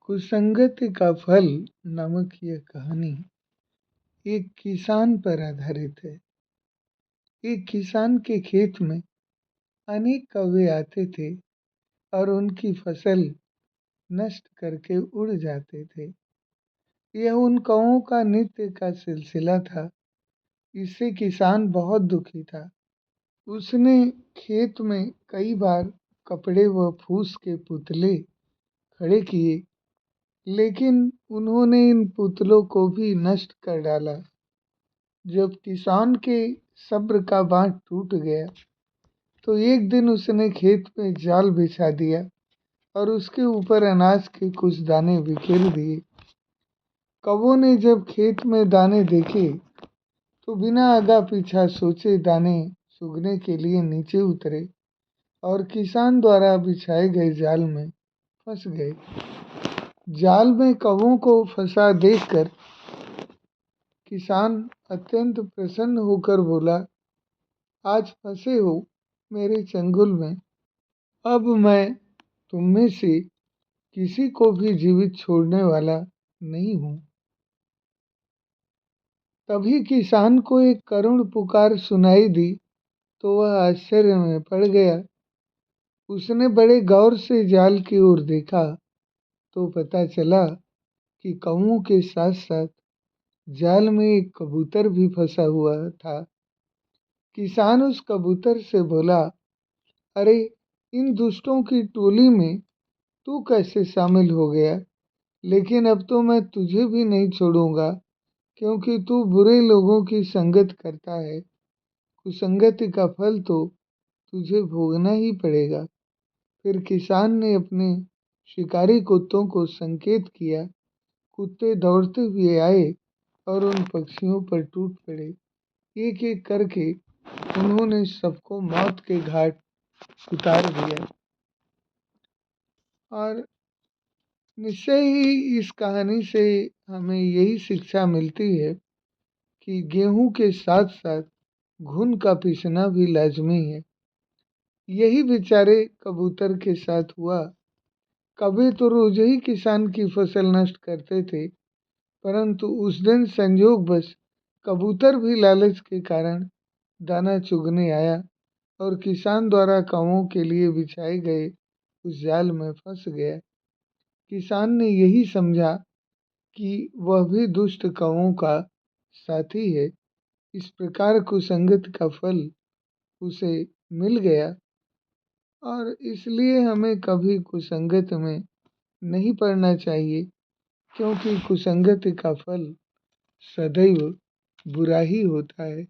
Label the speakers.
Speaker 1: कुसंगति का फल नामक यह कहानी एक किसान पर आधारित है। एक किसान के खेत में अनेक कौवे आते थे और उनकी फसल नष्ट करके उड़ जाते थे। यह उन कौवों का नित्य का सिलसिला था। इससे किसान बहुत दुखी था। उसने खेत में कई बार कपड़े व फूस के पुतले खड़े किए, लेकिन उन्होंने इन पुतलों को भी नष्ट कर डाला। जब किसान के सब्र का बांध टूट गया तो एक दिन उसने खेत में जाल बिछा दिया और उसके ऊपर अनाज के कुछ दाने बिखेर दिए। कौवों ने जब खेत में दाने देखे तो बिना आगा पीछा सोचे दाने चुगने के लिए नीचे उतरे और किसान द्वारा बिछाए गए जाल में फंस गए। जाल में कौवों को फंसा देखकर किसान अत्यंत प्रसन्न होकर बोला, आज फंसे हो मेरे चंगुल में, अब मैं तुम में से किसी को भी जीवित छोड़ने वाला नहीं हूँ। तभी किसान को एक करुण पुकार सुनाई दी तो वह आश्चर्य में पड़ गया। उसने बड़े गौर से जाल की ओर देखा तो पता चला कि कौवों के साथ साथ जाल में एक कबूतर भी फंसा हुआ था। किसान उस कबूतर से बोला, अरे इन दुष्टों की टोली में तू कैसे शामिल हो गया? लेकिन अब तो मैं तुझे भी नहीं छोड़ूंगा, क्योंकि तू बुरे लोगों की संगत करता है। कुसंगति का फल तो तुझे भोगना ही पड़ेगा। फिर किसान ने अपने शिकारी कुत्तों को संकेत किया। कुत्ते दौड़ते हुए आए और उन पक्षियों पर टूट पड़े। एक एक करके उन्होंने सबको मौत के घाट उतार दिया। और निश्चय ही इस कहानी से हमें यही शिक्षा मिलती है कि गेहूं के साथ साथ घुन का पीसना भी लाजमी है। यही बेचारे कबूतर के साथ हुआ। कभी तो रोज ही किसान की फसल नष्ट करते थे, परंतु उस दिन संयोगवश कबूतर भी लालच के कारण दाना चुगने आया और किसान द्वारा कौवों के लिए बिछाए गए उस जाल में फंस गया। किसान ने यही समझा कि वह भी दुष्ट कौवों का साथी है। इस प्रकार कुसंगत का फल उसे मिल गया और इसलिए हमें कभी कुसंगत में नहीं पड़ना चाहिए, क्योंकि कुसंगति का फल सदैव बुरा ही होता है।